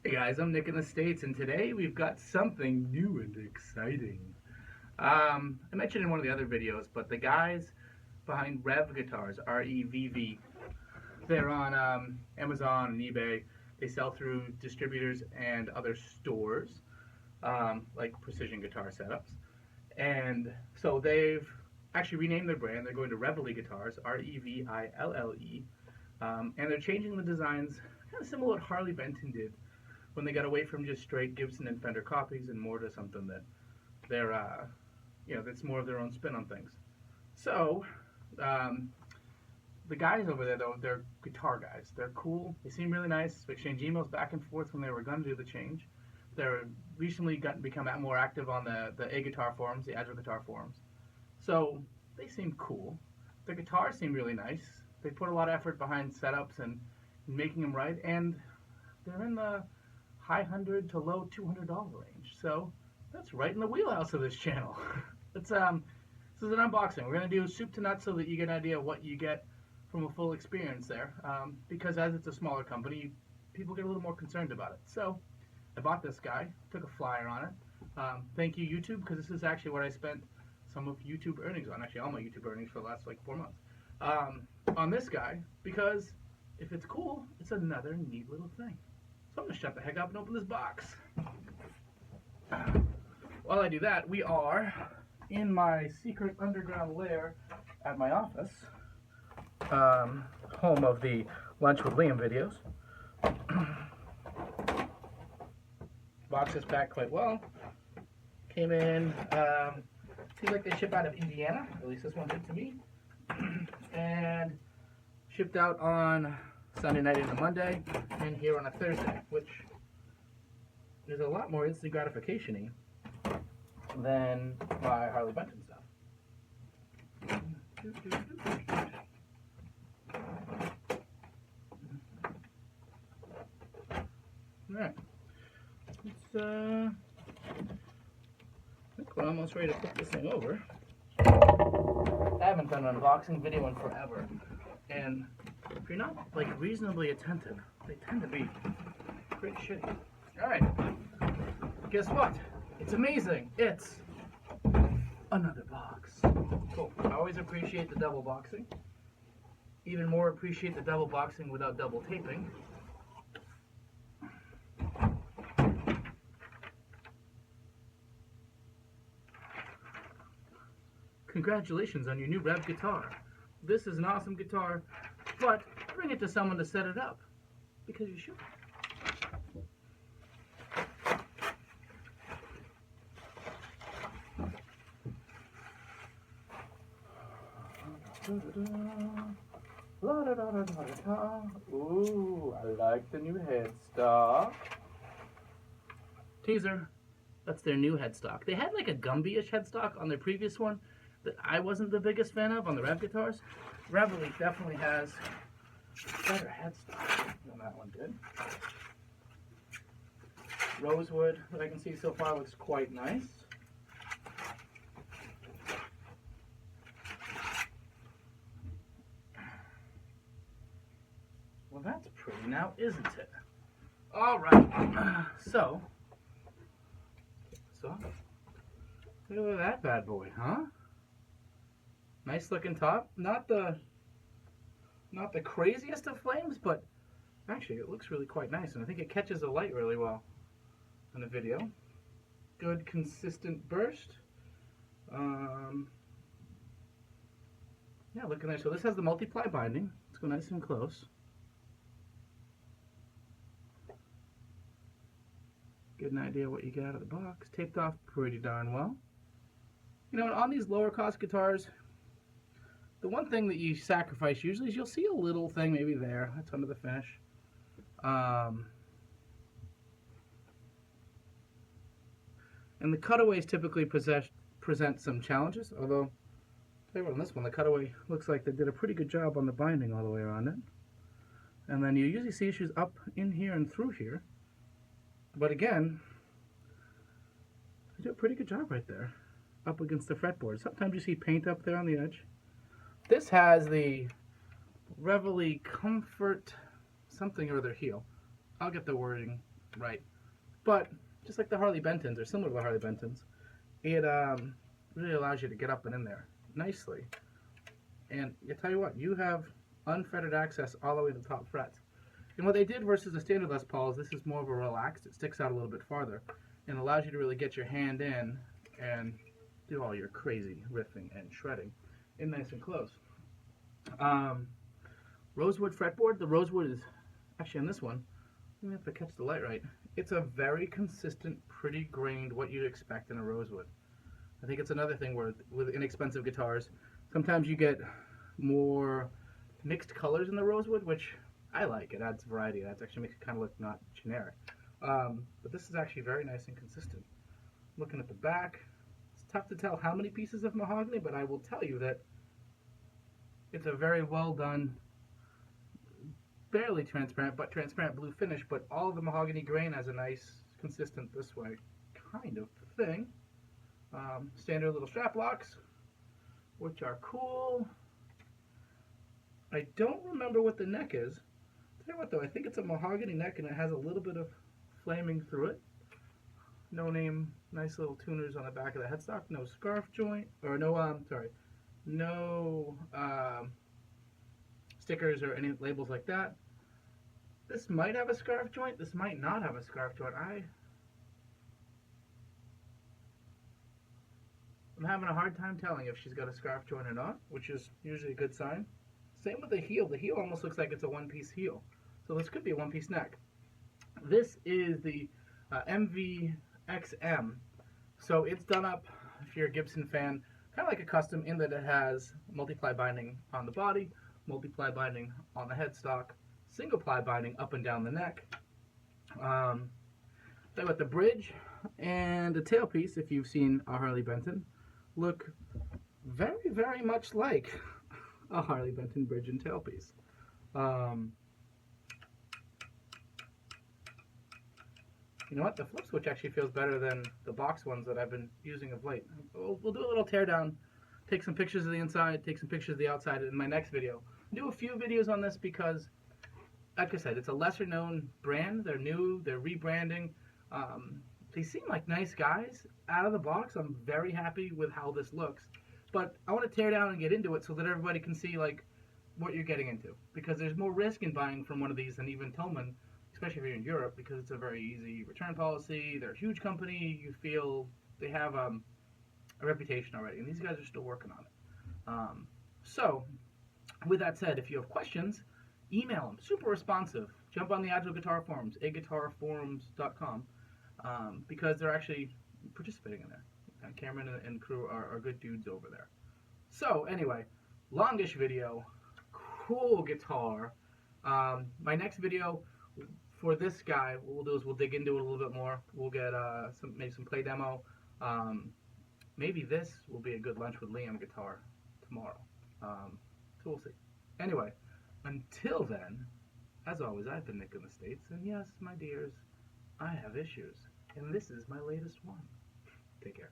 Hey guys, I'm Nick in the States, and today we've got something new and exciting. I mentioned in one of the other videos, but the guys behind Reville Guitars, R-E-V-V, they're on Amazon and eBay. They sell through distributors and other stores, like Precision Guitar Setups. And so they've actually renamed their brand. They're going to Reville Guitars, R-E-V-I-L-L-E, and they're changing the designs, kind of similar to what Harley Benton did when they got away from just straight Gibson and Fender copies and more to something that they're, that's more of their own spin on things. So, the guys over there, though, they're guitar guys. They're cool. They seem really nice. We exchanged emails back and forth when they were going to do the change. They're recently become more active on the Agile Guitar Forums, the Agile Guitar Forums. So, they seem cool. Their guitars seem really nice. They put a lot of effort behind setups and making them right, and they're in the high $100 to low $200 range, so that's right in the wheelhouse of this channel. This is an unboxing. We're going to do soup to nuts so that you get an idea of what you get from a full experience there, because as it's a smaller company, people get a little more concerned about it. So I bought this guy, took a flyer on it. Thank you, YouTube, because this is actually what I spent some of YouTube earnings on, actually all my YouTube earnings for the last like 4 months, on this guy, because if it's cool, it's another neat little thing. So I'm going to shut the heck up and open this box. While I do that, we are in my secret underground lair at my office, home of the Lunch with Liam videos. Box is packed quite well. Came in, seems like they ship out of Indiana, at least this one did to me, and shipped out on Sunday night into Monday, and here on a Thursday, which is a lot more instant gratification-y than my Harley Benton stuff. Alright, I think we're almost ready to flip this thing over. I haven't done an unboxing video in forever, and if you're not like reasonably attentive, they tend to be pretty shitty. Alright, guess what? It's amazing. It's another box. Cool. I always appreciate the double boxing. Even more appreciate the double boxing without double taping. Congratulations on your new Revv guitar. This is an awesome guitar, but bring it to someone to set it up, because you should. Ooh, I like the new headstock. Teaser, that's their new headstock. They had like a Gumby-ish headstock on their previous one that I wasn't the biggest fan of on the Revv guitars. Reville definitely has better headstock than that one did. Rosewood, that I can see so far, looks quite nice. Well, that's pretty now, isn't it? Alright, so look at that bad boy, huh? Nice looking top. Not the craziest of flames, but actually it looks really quite nice, and I think it catches the light really well in the video. Good consistent burst. Yeah, looking nice. So this has the multiply binding. Let's go nice and close. Get an idea what you get out of the box. Taped off pretty darn well. You know, on these lower cost guitars, the one thing that you sacrifice usually is you'll see a little thing maybe there. That's under the finish. And the cutaways typically present some challenges, although, I'll tell you what, on this one, the cutaway looks like they did a pretty good job on the binding all the way around it. And then you usually see issues up in here and through here. But again, they do a pretty good job right there, up against the fretboard. Sometimes you see paint up there on the edge. This has the Reville Comfort something or other heel. I'll get the wording right? But just like the Harley Bentons, or similar to the Harley Bentons, it really allows you to get up and in there nicely. And I tell you what, you have unfretted access all the way to the top frets. And what they did versus the standard Les Pauls, this is more of a relaxed, it sticks out a little bit farther and allows you to really get your hand in and do all your crazy riffing and shredding in nice and close. Rosewood Fretboard, the Rosewood is actually on this one, let me have to catch the light right. It's a very consistent, pretty grained, what you'd expect in a Rosewood. I think it's another thing where with inexpensive guitars, sometimes you get more mixed colors in the Rosewood, which I like. It adds variety. It actually makes it kind of look not generic. But this is actually very nice and consistent. Looking at the back, it's tough to tell how many pieces of mahogany, but I will tell you that it's a very well done, barely transparent, but transparent blue finish, but all of the mahogany grain has a nice, consistent this way kind of thing. Standard little strap locks, which are cool. I don't remember what the neck is. Tell you what though, I think it's a mahogany neck and it has a little bit of flaming through it. No name, nice little tuners on the back of the headstock. No scarf joint, or no, no stickers or any labels like that. This might have a scarf joint. This might not have a scarf joint. I'm having a hard time telling if she's got a scarf joint or not, which is usually a good sign. Same with the heel. The heel almost looks like it's a one-piece heel. So this could be a one-piece neck. This is the MVXM. So it's done up, if you're a Gibson fan, kind of like a custom in that it has multi-ply binding on the body, multi-ply binding on the headstock, single-ply binding up and down the neck. Then with the bridge and the tailpiece, if you've seen a Harley Benton, look very, very much like a Harley Benton bridge and tailpiece. You know what? The flip switch actually feels better than the box ones that I've been using of late. We'll do a little teardown, take some pictures of the inside, take some pictures of the outside in my next video. I'll do a few videos on this because, like I said, it's a lesser known brand. They're new, they're rebranding. They seem like nice guys out of the box. I'm very happy with how this looks. But I want to tear down and get into it so that everybody can see like what you're getting into. Because there's more risk in buying from one of these than even Tillman, especially if you're in Europe, because it's a very easy return policy. They're a huge company. You feel they have a reputation already. And these guys are still working on it. So, with that said, if you have questions, email them. Super responsive. Jump on the Agile Guitar Forums, aguitarforums.com. Because they're actually participating in there. Cameron and crew are good dudes over there. So anyway, longish video, cool guitar. My next video for this guy, what we'll do is we'll dig into it a little bit more. We'll get maybe some play demo. Maybe this will be a good lunch with Liam guitar tomorrow. So we'll see. Anyway, until then, as always, I've been Nick in the States, and yes, my dears, I have issues. And this is my latest one. Take care.